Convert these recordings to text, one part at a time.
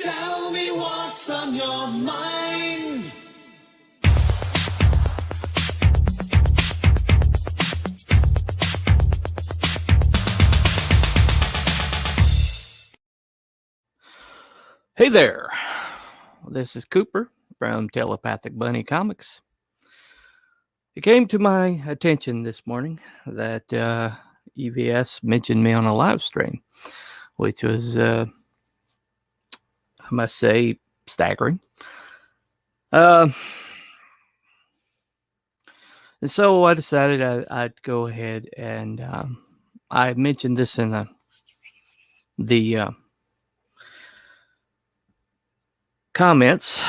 Tell me what's on your mind. Hey there, this is Cooper from Telepathic Bunny Comics. It came to my attention this morning that EVS mentioned me on a live stream, which was, I must say, staggering. And so I decided I'd go ahead and I mentioned this in the comments.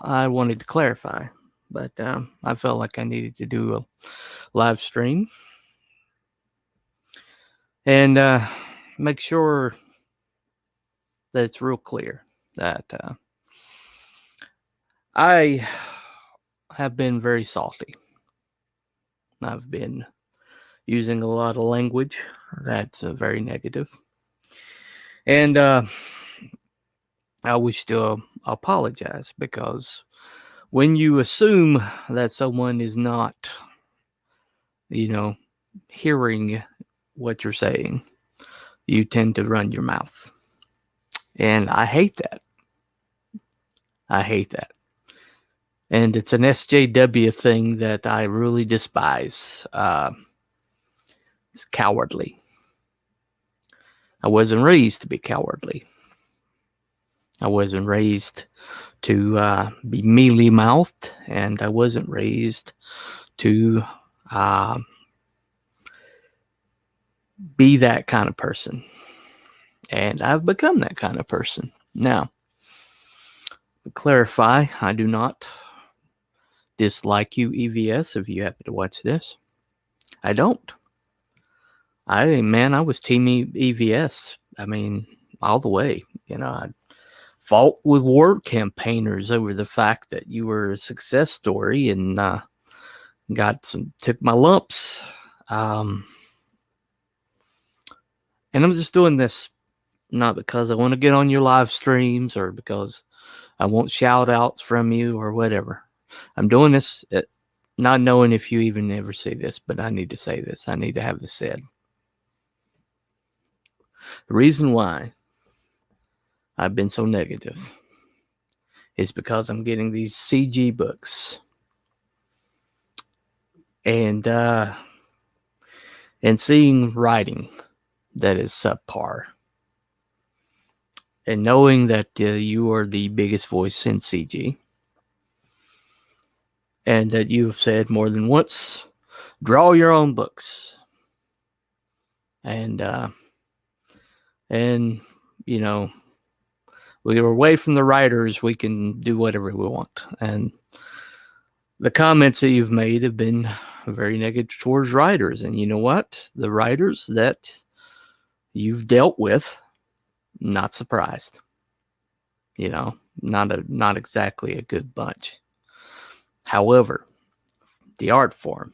I wanted to clarify, but I felt like I needed to do a live stream and make sure that it's real clear that I have been very salty. I've been using a lot of language that's very negative. And I wish to apologize because when you assume that someone is not, hearing what you're saying, you tend to run your mouth. And I hate that. I hate that. And it's an SJW thing that I really despise. It's cowardly. I wasn't raised to be cowardly. I wasn't raised to be mealy-mouthed, and I wasn't raised to be that kind of person. And I've become that kind of person. Now, to clarify, I do not dislike you, EVS, if you happen to watch this. I don't. I was team EVS. I mean, all the way. I fought with war campaigners over the fact that you were a success story and took my lumps. And I'm just doing this not because I want to get on your live streams or because I want shout outs from you or whatever. I'm doing this not knowing if you even ever see this, but I need to say this. I need to have this said. The reason why I've been so negative is because I'm getting these CG books and seeing writing that is subpar, and knowing that you are the biggest voice in CG, and that you have said more than once, draw your own books, and we're away from the writers, we can do whatever we want. And the comments that you've made have been very negative towards writers. And you know what? The writers that you've dealt with, not surprised. Not exactly a good bunch. However, the art form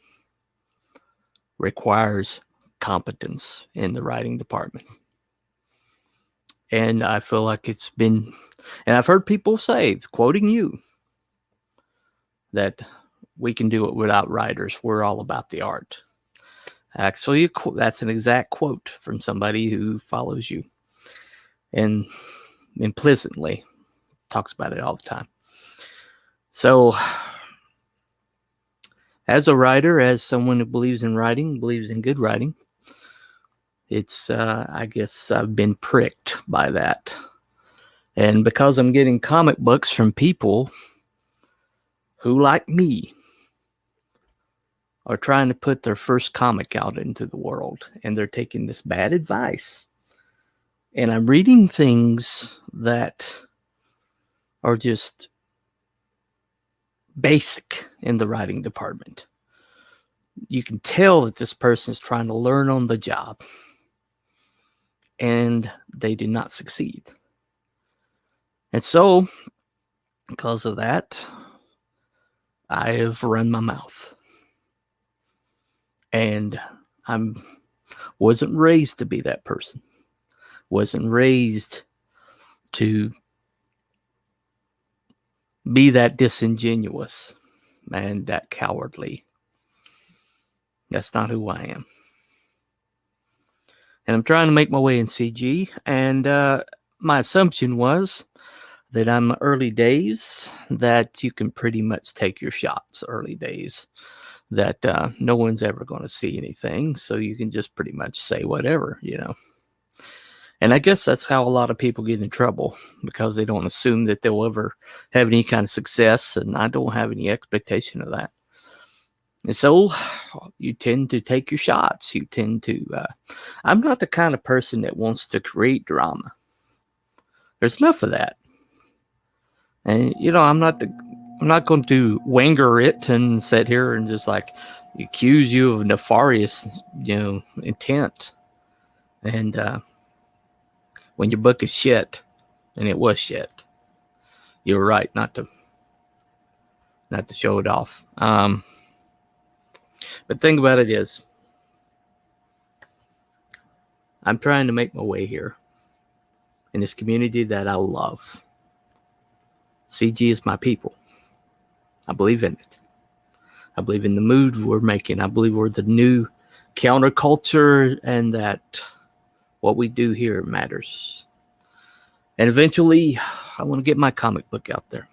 requires competence in the writing department. And I feel like it's been, and I've heard people say, quoting you, that we can do it without writers. We're all about the art. Actually, that's an exact quote from somebody who follows you and implicitly talks about it all the time. So, as a writer, as someone who believes in writing, believes in good writing, it's, I guess I've been pricked by that. And because I'm getting comic books from people who, like me, are trying to put their first comic out into the world, and they're taking this bad advice, and I'm reading things that are just basic in the writing department. You can tell that this person is trying to learn on the job, and they did not succeed. And so, because of that, I have run my mouth. And I wasn't raised to be that person. Wasn't raised to be that disingenuous and that cowardly. That's not who I am. And I'm trying to make my way in CG, and my assumption was that I'm early days, that you can pretty much take your shots early days, that no one's ever going to see anything, so you can just pretty much say whatever, you know. And I guess that's how a lot of people get in trouble, because they don't assume that they'll ever have any kind of success, and I don't have any expectation of that. And so you tend to take your shots. You tend to. I'm not the kind of person that wants to create drama. There's enough of that. And you know, I'm not going to wanger it and sit here and just like accuse you of nefarious, you know, intent. And when your book is shit, and it was shit, you're right not to show it off. But the thing about it is, I'm trying to make my way here in this community that I love. CG is my people. I believe in it. I believe in the mood we're making. I believe we're the new counterculture, and that what we do here matters. And eventually, I want to get my comic book out there.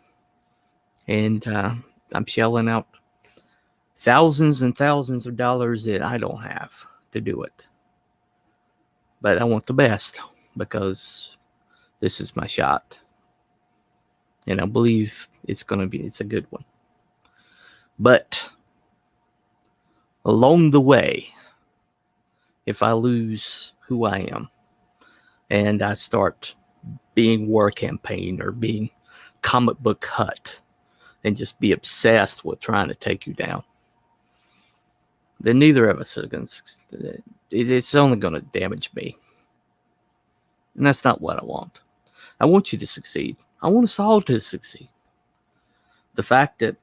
And I'm shelling out thousands and thousands of dollars that I don't have to do it. But I want the best, because this is my shot. And I believe it's a good one. But along the way, if I lose who I am and I start being War Campaign or being Comic Book Hut and just be obsessed with trying to take you down, then neither of us are going to. It's only going to damage me. And that's not what I want. I want you to succeed. I want us all to succeed. The fact that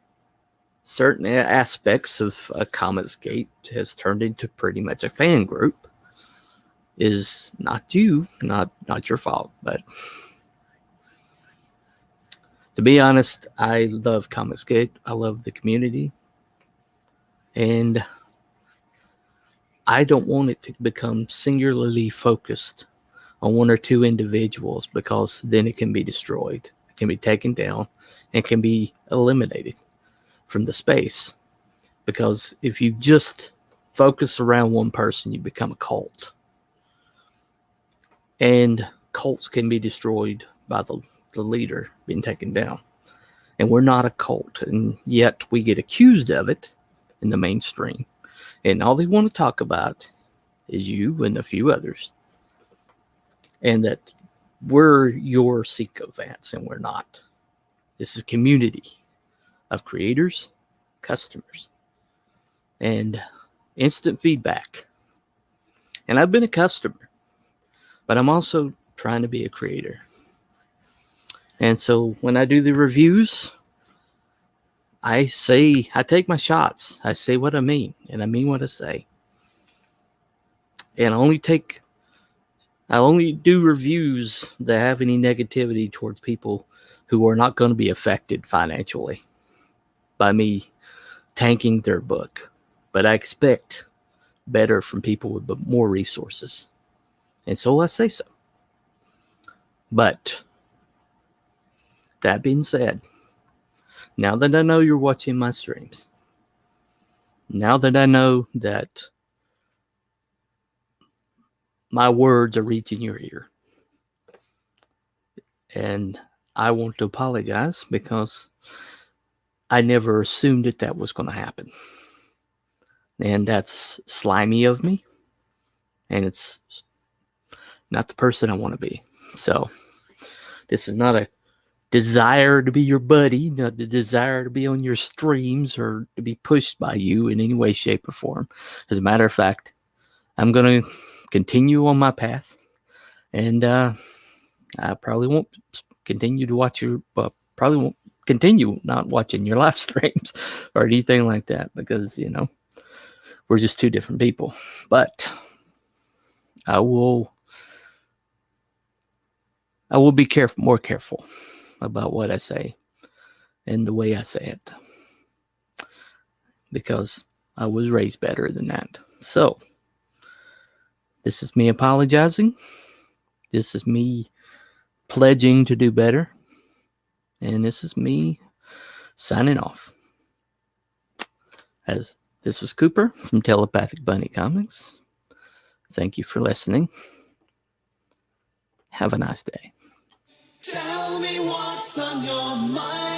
certain aspects of Comicsgate has turned into pretty much a fan group is not your fault. But to be honest, I love Comicsgate. I love the community. And I don't want it to become singularly focused on one or two individuals, because then it can be destroyed, it can be taken down, and can be eliminated from the space. Because if you just focus around one person, you become a cult. And cults can be destroyed by the leader being taken down. And we're not a cult, and yet we get accused of it in the mainstream. And all they want to talk about is you and a few others. And that we're your sycophants, and we're not. This is a community of creators, customers, and instant feedback. And I've been a customer, but I'm also trying to be a creator. And so when I do the reviews, I take my shots. I say what I mean, and I mean what I say. And I only do reviews that have any negativity towards people who are not going to be affected financially by me tanking their book. But I expect better from people with more resources. And so I say so. But that being said, now that I know you're watching my streams, now that I know that my words are reaching your ear, and I want to apologize, because I never assumed that was going to happen. And that's slimy of me. And it's not the person I want to be. So this is not a desire to be your buddy, not the desire to be on your streams or to be pushed by you in any way, shape, or form. As a matter of fact, I'm going to continue on my path. And I probably won't continue to watch probably won't continue not watching your live streams or anything like that, because, you know, we're just two different people. But I will be more careful about what I say. in the way I say it, because I was raised better than that. So, this is me apologizing. This is me pledging to do better. And this is me signing off. As this was Cooper from Telepathic Bunny Comics. Thank you for listening. Have a nice day. Tell me what's on your mind.